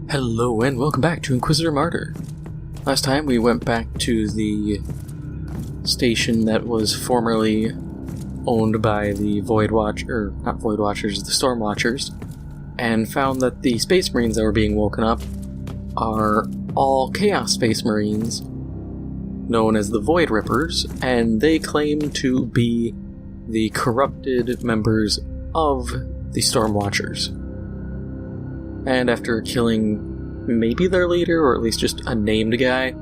Hello and welcome back to Inquisitor Martyr. Last time we went back to the station that was formerly owned by the not Void Watchers, the Storm Watchers, and found that the Space Marines that were being woken up are all Chaos Space Marines, known as the Voidrippers, and they claim to be the corrupted members of the Storm Watchers. And after killing maybe their leader, or at least just a named guy,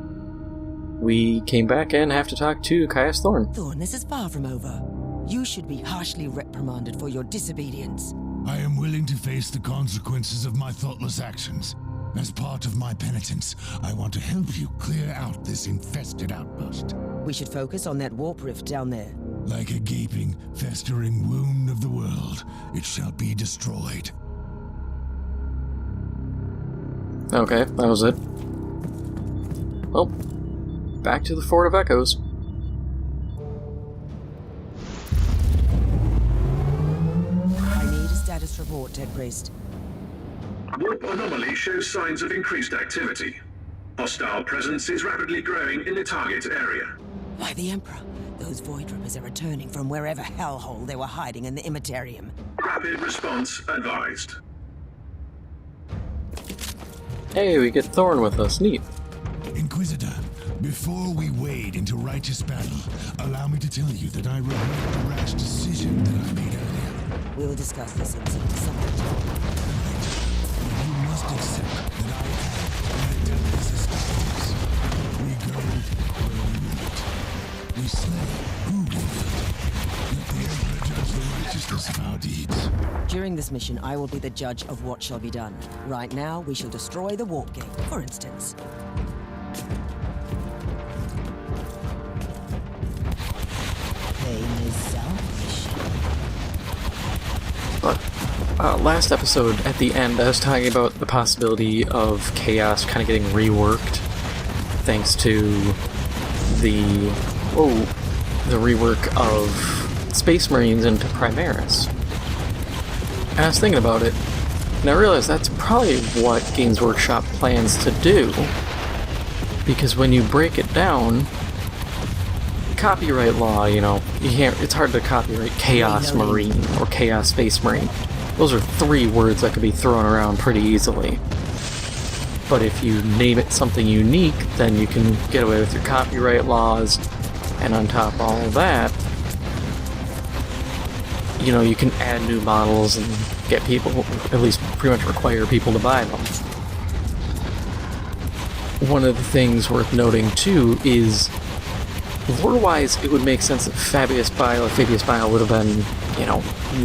we came back and have to talk to Caius Thorn. Thorn, this is far from over. You should be harshly reprimanded for your disobedience. I am willing to face the consequences of my thoughtless actions. As part of my penitence, I want to help you clear out this infested outpost. We should focus on that warp rift down there. Like a gaping, festering wound of the world, it shall be destroyed. Okay, that was it. Well, back to the Fort of Echoes. I need a status report, Ted Priest. Warp anomaly shows signs of increased activity. Hostile presence is rapidly growing in the target area. By the Emperor, those Voidrippers are returning from wherever hellhole they were hiding in the Imitarium. Rapid response advised. Hey, we get Thorn with us. Neat. Inquisitor, before we wade into righteous battle, allow me to tell you that I regret the rash decision that I made earlier. We'll discuss this incident some other time. You must accept that I have led this established. We go where we will. We slay who we will. Let the Emperor judge the righteousness of our deeds. During this mission, I will be the judge of what shall be done. Right now, we shall destroy the warp gate, for instance. Pain is selfish. But last episode, at the end, I was talking about the possibility of Chaos kind of getting reworked thanks to the rework of Space Marines into Primaris. And I was thinking about it, and I realized that's probably what Games Workshop plans to do. Because when you break it down, copyright law, it's hard to copyright Chaos Marine or Chaos Space Marine. Those are three words that could be thrown around pretty easily. But if you name it something unique, then you can get away with your copyright laws, and on top of all of that, you can add new models and get people, at least pretty much require people to buy them. One of the things worth noting, too, is lore-wise, it would make sense that Fabius Bile would have been,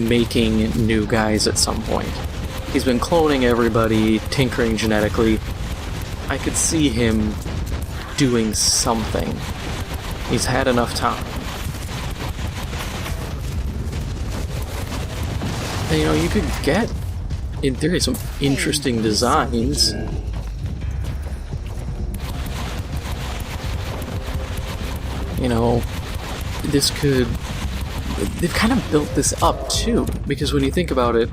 making new guys at some point. He's been cloning everybody, tinkering genetically. I could see him doing something. He's had enough time. And, you could get, in theory, some interesting designs. They've kind of built this up, too, because when you think about it,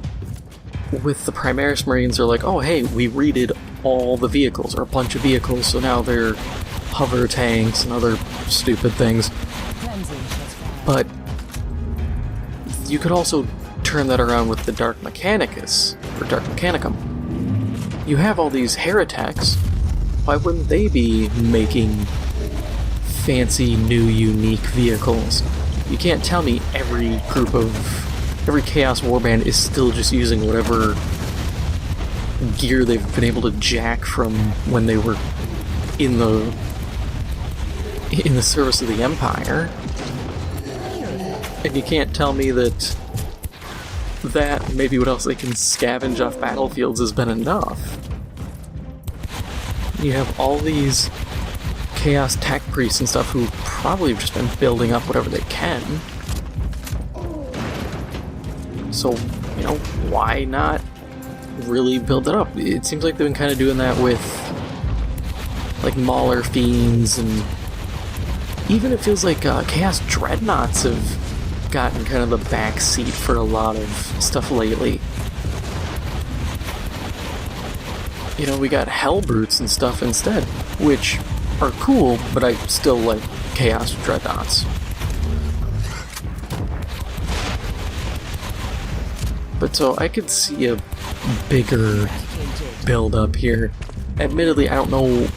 with the Primaris Marines, they're like, oh, hey, we redid all the vehicles, or a bunch of vehicles, so now they're hover tanks and other stupid things. But you could also turn that around with the Dark Mechanicus, or Dark Mechanicum. You have all these heretics, why wouldn't they be making fancy, new, unique vehicles? You can't tell me every Chaos Warband is still just using whatever gear they've been able to jack from when they were in the service of the Empire. And you can't tell me that maybe what else they can scavenge off battlefields has been enough. You have all these Chaos Tech Priests and stuff who probably have just been building up whatever they can. So, why not really build it up? It seems like they've been kind of doing that with, like, Mauler Fiends, and even it feels like Chaos Dreadnoughts have gotten kind of the back seat for a lot of stuff lately. you know, we got hell brutes and stuff instead, which are cool, but I still like Chaos Dreadnoughts. But so I could see a bigger build up here. Admittedly, I don't know.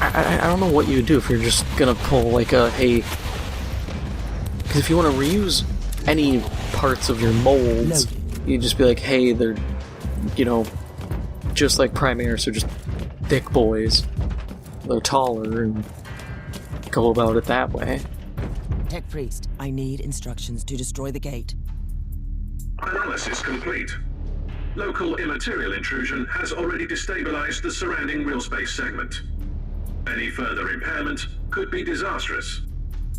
I don't know what you would do if you're just gonna pull like a hey. Because if you want to reuse any parts of your molds, you'd just be like, hey, they're, you know, just like Primaris, they're just thick boys. They're taller and go about it that way. Tech Priest, I need instructions to destroy the gate. Analysis complete. Local immaterial intrusion has already destabilized the surrounding real space segment. Any further impairment could be disastrous.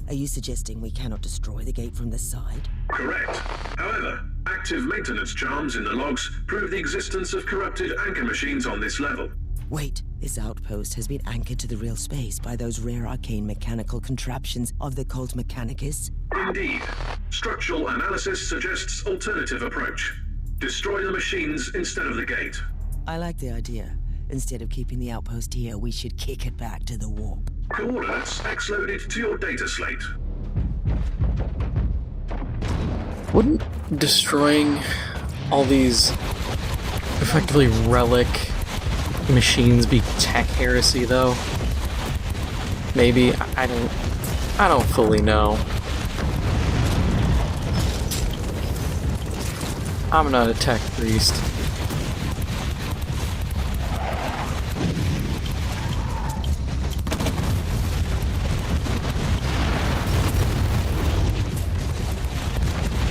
Are you suggesting we cannot destroy the gate from this side? Correct. However, active maintenance charms in the logs prove the existence of corrupted anchor machines on this level. Wait, this outpost has been anchored to the real space by those rare arcane mechanical contraptions of the cult Mechanicus? Indeed. Structural analysis suggests alternative approach. Destroy the machines instead of the gate. I like the idea. Instead of keeping the outpost here, we should kick it back to the warp. Coordinates X-loaded to your data slate. Wouldn't destroying all these effectively relic machines be tech heresy, though? Maybe. I don't fully know. I'm not a tech priest.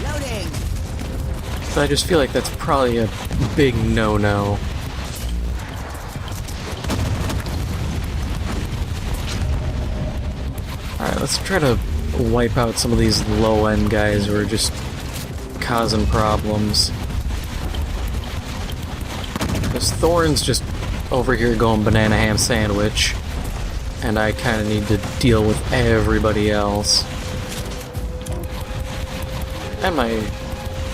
Loading! So I just feel like that's probably a big no-no. Alright, let's try to wipe out some of these low-end guys who are just causing problems. Because Thorn's just over here going banana ham sandwich, and I kind of need to deal with everybody else. And my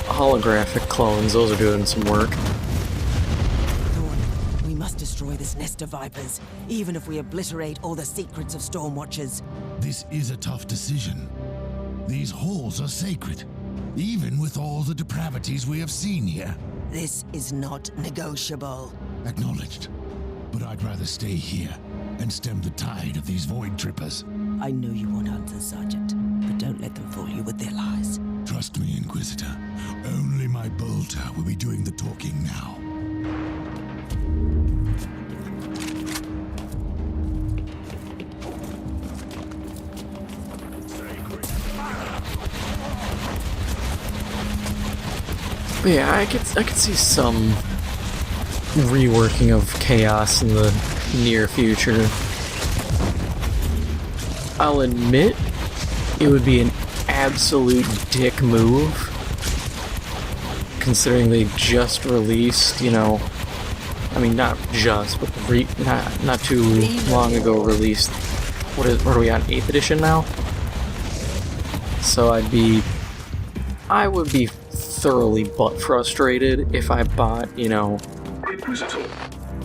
holographic clones, those are doing some work. Thorn, we must destroy this nest of vipers, even if we obliterate all the secrets of Stormwatchers. This is a tough decision. These halls are sacred, even with all the depravities we have seen here. This is not negotiable. Acknowledged. But I'd rather stay here and stem the tide of these Voidrippers. I know you want answers, Sergeant, but don't let them fool you with their lies. Trust me, Inquisitor. Only my bolter will be doing the talking now. But yeah, I could see some reworking of chaos in the near future. I'll admit it would be an absolute dick move, considering they just released, you know, I mean not just, but not too long ago released. What are we on 8th edition now? So I would be thoroughly butt frustrated if I bought, you know... Inquisitor,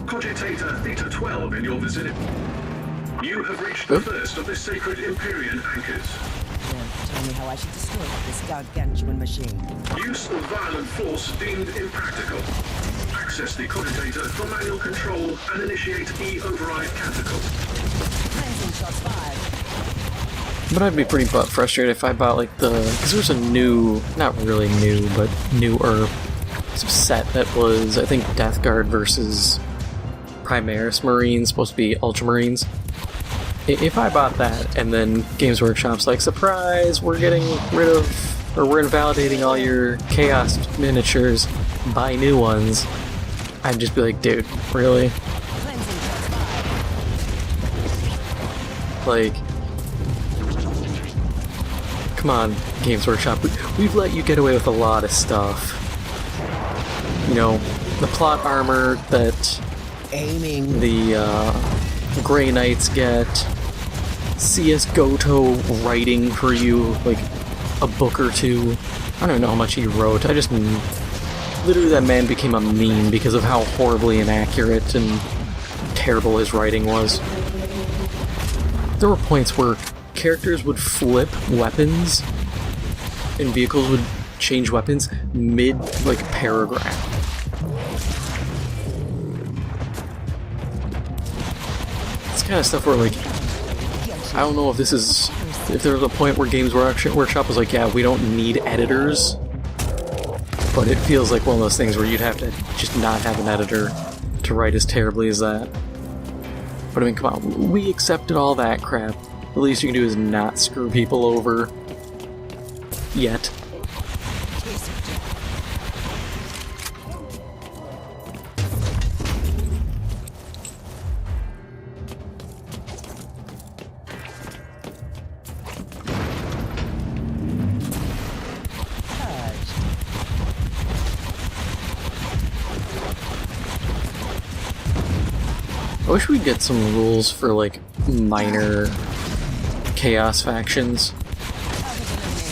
Cogitator Theta 12 in your vicinity. You have reached the first of the sacred Empyrean anchors. Yeah, tell me how I should destroy this gargantuan machine. Use of violent force deemed impractical. Access the Cogitator for manual control and initiate E-override catapult. Cleansing shots fired. But I'd be pretty butt frustrated if I bought like because there's a new, not really new, but newer set that was, I think, Death Guard versus Primaris Marines, supposed to be Ultramarines. If I bought that and then Games Workshop's like, surprise, we're getting rid of, or we're invalidating all your Chaos miniatures, buy new ones, I'd just be like, dude, really? Cleansing shots fired. Like, come on, Games Workshop. We've let you get away with a lot of stuff. You know, the plot armor that Aiming. the Grey Knights get, CS Goto writing for you, like, a book or two. I don't know how much he wrote. I just Literally, that man became a meme because of how horribly inaccurate and terrible his writing was. There were points where characters would flip weapons and vehicles would change weapons mid, like, paragraph. It's kind of stuff where, like, I don't know if this is... If there was a point where Games Workshop was like, yeah, we don't need editors, but it feels like one of those things where you'd have to just not have an editor to write as terribly as that. But I mean, come on, we accepted all that crap. The least you can do is not screw people over. Yet. I wish we'd get some rules for, like, minor chaos factions.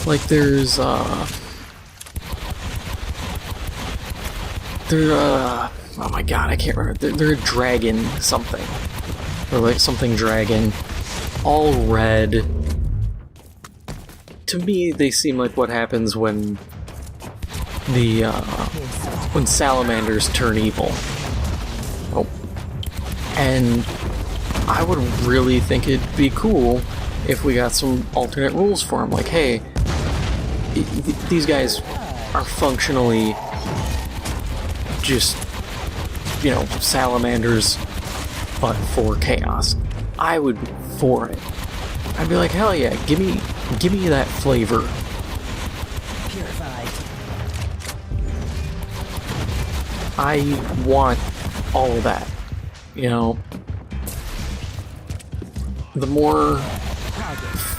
Like, there's, oh my god, I can't remember. They're a dragon something. Or, like, something dragon. All red. To me, they seem like what happens when when salamanders turn evil. And I would really think it'd be cool if we got some alternate rules for them. Like, hey, these guys are functionally just, you know, salamanders, but for chaos. I would be for it. I'd be like, hell yeah, give me that flavor. Purified. I want all of that. You know, the more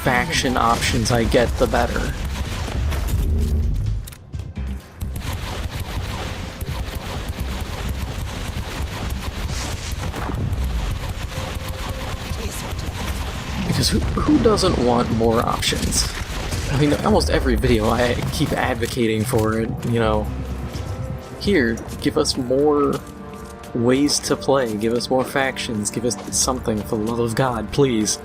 faction options I get, the better. Because who doesn't want more options? I mean, almost every video I keep advocating for it, you know. Here, give us more ways to play, give us more factions, give us something, for the love of God, please.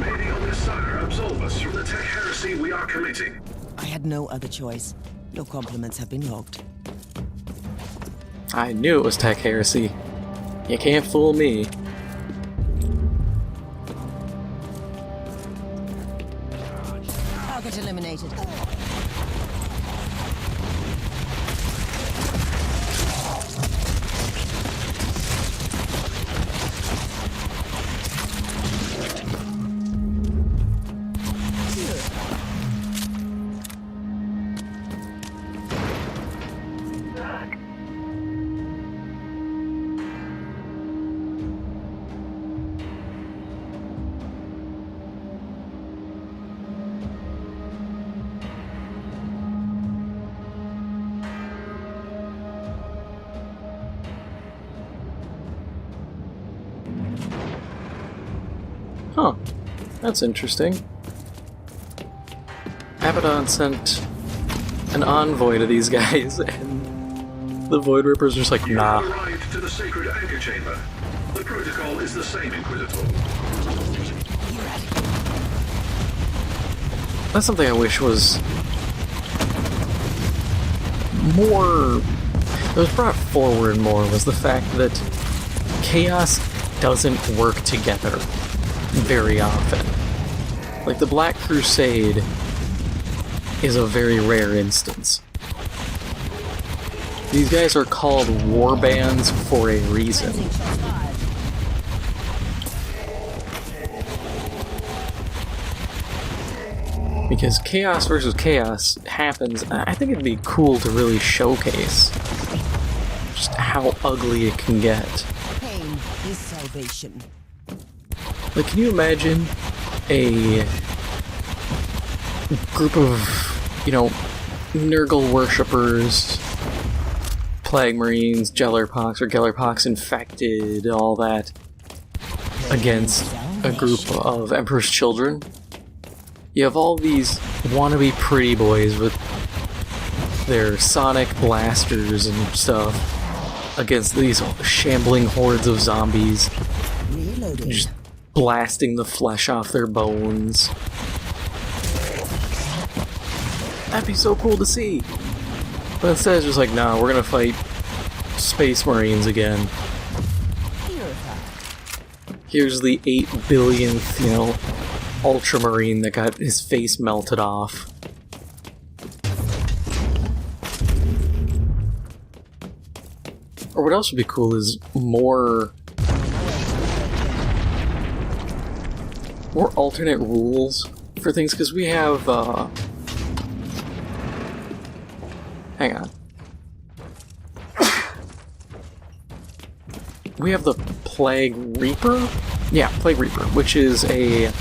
May the Omnis Saga absolve us from the tech heresy we are committing. I had no other choice. Your compliments have been logged. I knew it was tech heresy. You can't fool me. Target eliminated. Huh. That's interesting. Abaddon sent an envoy to these guys, and the Voidrippers are just like, nah. You have arrived to the sacred anchor chamber. The protocol is the same, Inquisitor. That's something I wish was more... that was brought forward more, was the fact that chaos doesn't work together very often. Like, the Black Crusade is a very rare instance. These guys are called warbands for a reason. Because chaos versus chaos happens, and I think it'd be cool to really showcase just how ugly it can get. Pain is salvation. Like, can you imagine a group of, you know, Nurgle worshippers, Plague Marines, Gellerpox or Gellerpox infected, all that, against a group of Emperor's Children? You have all these wannabe pretty boys with their sonic blasters and stuff against these shambling hordes of zombies, Reloading. just blasting the flesh off their bones. That'd be so cool to see. But instead it's just like, nah, we're gonna fight Space Marines again. Here's the 8 billionth, Ultramarine that got his face melted off. Or what else would be cool is more alternate rules for things, because we have, hang on. We have the Plague Reaper? Yeah, Plague Reaper, which is a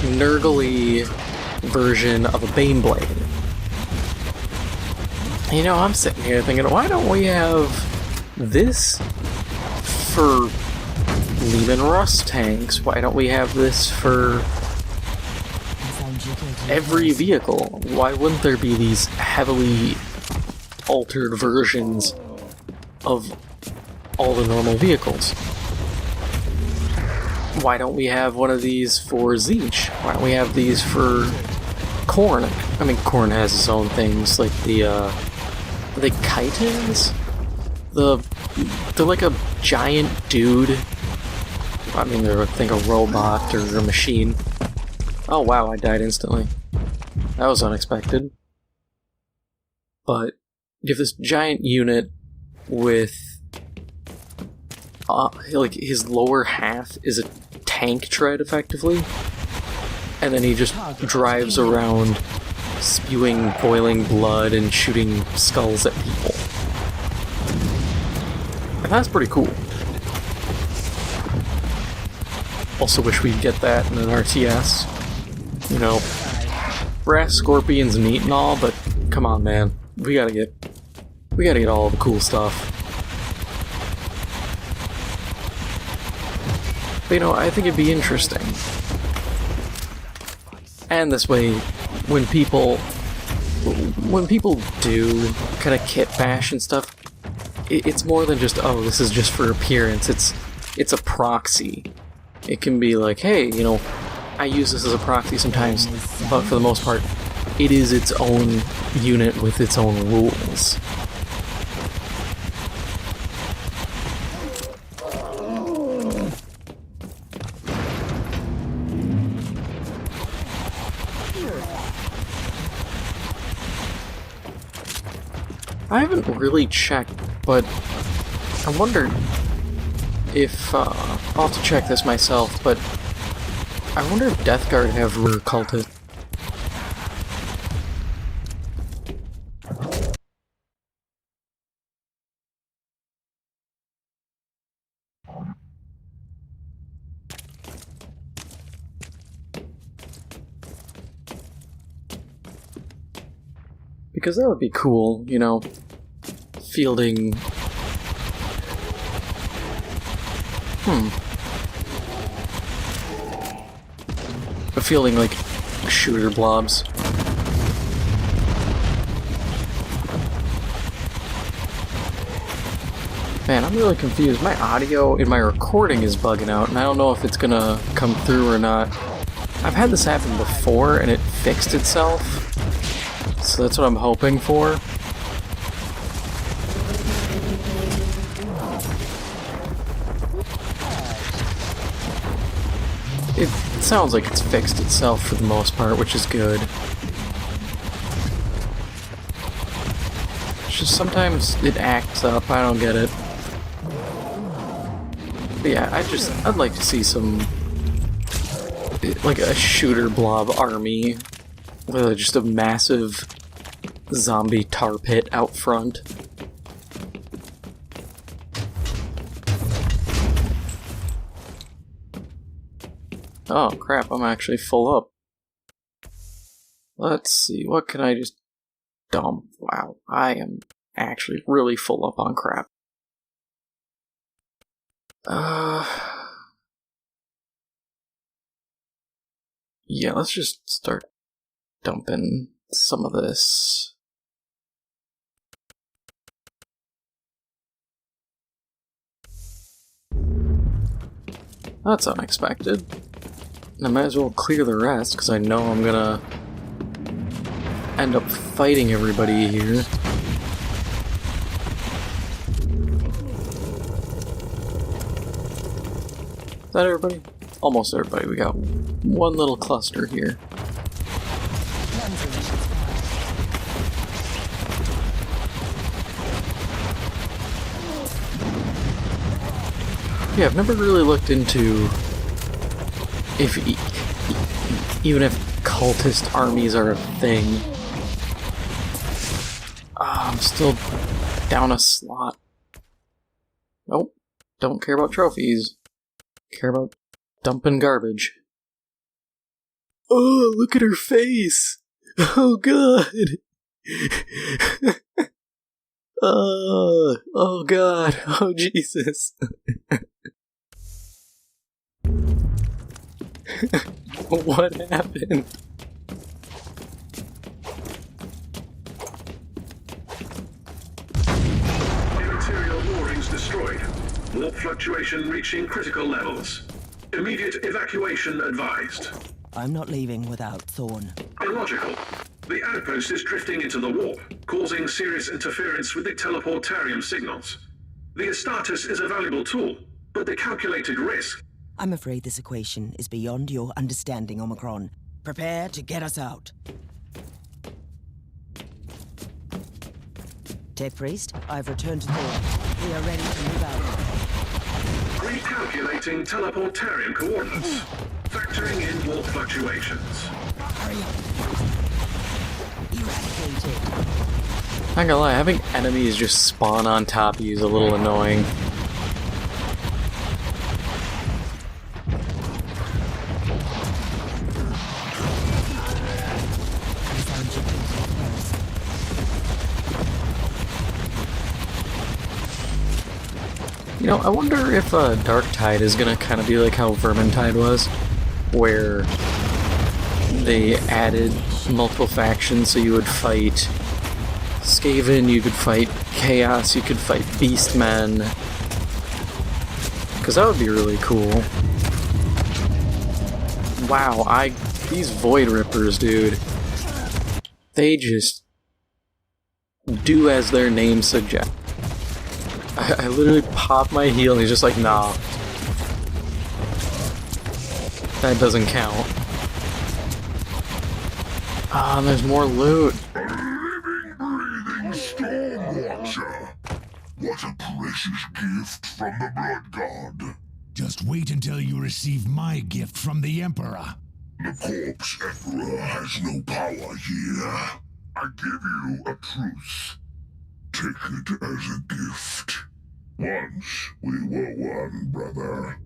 Nurgle-y version of a Baneblade. I'm sitting here thinking, why don't we have this for Leman Russ tanks? Why don't we have this for every vehicle? Why wouldn't there be these heavily altered versions of all the normal vehicles? Why don't we have one of these for Zeech? Why don't we have these for Khorne? I mean, Khorne has its own things, like the, are they chitons? They're like a giant dude. I mean, they're, I think, a robot or a machine. Oh wow, I died instantly. That was unexpected. But you have this giant unit with like his lower half is a tank tread, effectively, and then he just drives around spewing boiling blood and shooting skulls at people. And that's pretty cool. Also wish we'd get that in an RTS. Brass Scorpion's neat and all, but come on, man. We gotta get all the cool stuff. But, I think it'd be interesting. And this way, when people do kind of kit bash and stuff, it's more than just, oh, this is just for appearance. It's a proxy. It can be like, hey, I use this as a proxy sometimes, but for the most part, it is its own unit with its own rules. I haven't really checked, but I wonder if, I'll have to check this myself, but I wonder if Death Guard have rear cultists. Because that would be cool, fielding... Fielding, like, shooter blobs. Man, I'm really confused. My audio in my recording is bugging out, and I don't know if it's gonna come through or not. I've had this happen before, and it fixed itself. So that's what I'm hoping for. It sounds like it's fixed itself for the most part, which is good. It's just sometimes it acts up, I don't get it. But yeah, I'd like to see some, like a shooter blob army with just a massive zombie tar pit out front. Oh crap, I'm actually full up. Let's see, what can I just dump? Wow, I am actually really full up on crap. Yeah, let's just start dumping some of this. That's unexpected. I might as well clear the rest, because I know I'm gonna end up fighting everybody here. Is that everybody? Almost everybody. We got one little cluster here. Yeah, I've never really looked into if even if cultist armies are a thing. I'm still down a slot. Nope, don't care about trophies. Care about dumping garbage. Oh, look at her face! Oh god! Oh god! Oh Jesus! What happened? Immaterial moorings destroyed. Warp fluctuation reaching critical levels. Immediate evacuation advised. I'm not leaving without Thorn. Illogical. The outpost is drifting into the warp, causing serious interference with the teleportarium signals. The Astartes is a valuable tool, but the calculated risk... I'm afraid this equation is beyond your understanding, Omicron. Prepare to get us out. Tech Priest, I've returned to Thorn. We are ready to move out. Recalculating teleportarium coordinates. Factoring in warp fluctuations. Hurry up. Eradicated. Not gonna lie, having enemies just spawn on top of you is a little annoying. You know, I wonder if Dark Tide is gonna kind of be like how Vermintide was, where they added multiple factions, so you would fight Skaven, you could fight Chaos, you could fight Beastmen. Because that would be really cool. Wow, these Voidrippers, dude. They just do as their name suggests. I literally pop my heel and he's just like, nah. That doesn't count. Ah, there's more loot. A living, breathing Stormwatcher. What a precious gift from the Blood God. Just wait until you receive my gift from the Emperor. The Corpse Emperor has no power here. I give you a truce. Take it as a gift. Once we were one, brother.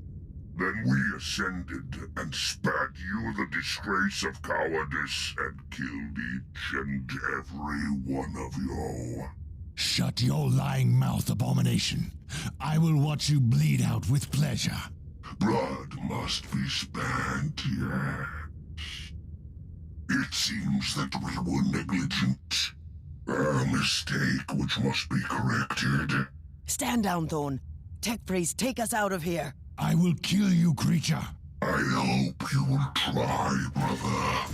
Then we ascended and spared you the disgrace of cowardice and killed each and every one of you. Shut your lying mouth, abomination. I will watch you bleed out with pleasure. Blood must be spent, yes. It seems that we were negligent. A mistake which must be corrected. Stand down, Thorn. Tech Priest, take us out of here. I will kill you, creature. I hope you will try, brother.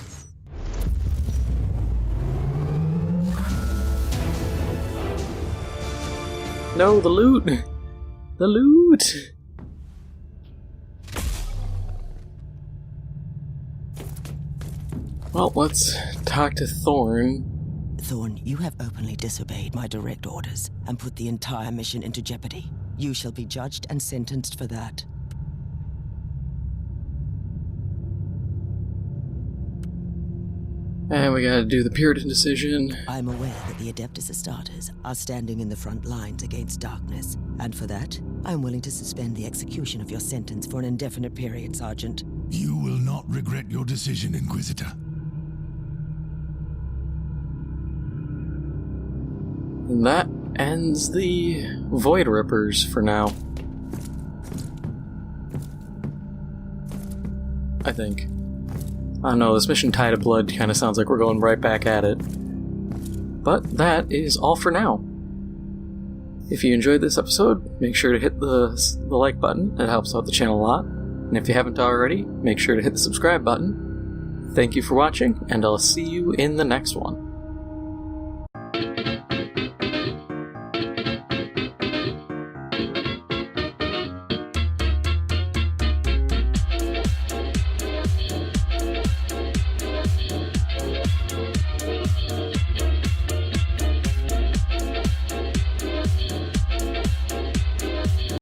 No, the loot! The loot! Well, let's talk to Thorn. Thorn, you have openly disobeyed my direct orders and put the entire mission into jeopardy. You shall be judged and sentenced for that. And we gotta do the Puritan decision. I'm aware that the Adeptus Astartes are standing in the front lines against darkness, and for that, I'm willing to suspend the execution of your sentence for an indefinite period, Sergeant. You will not regret your decision, Inquisitor. And that ends the Voidrippers for now. I think. I don't know, this mission Tide of Blood kind of sounds like we're going right back at it. But that is all for now. If you enjoyed this episode, make sure to hit the like button. It helps out the channel a lot. And if you haven't already, make sure to hit the subscribe button. Thank you for watching, and I'll see you in the next one.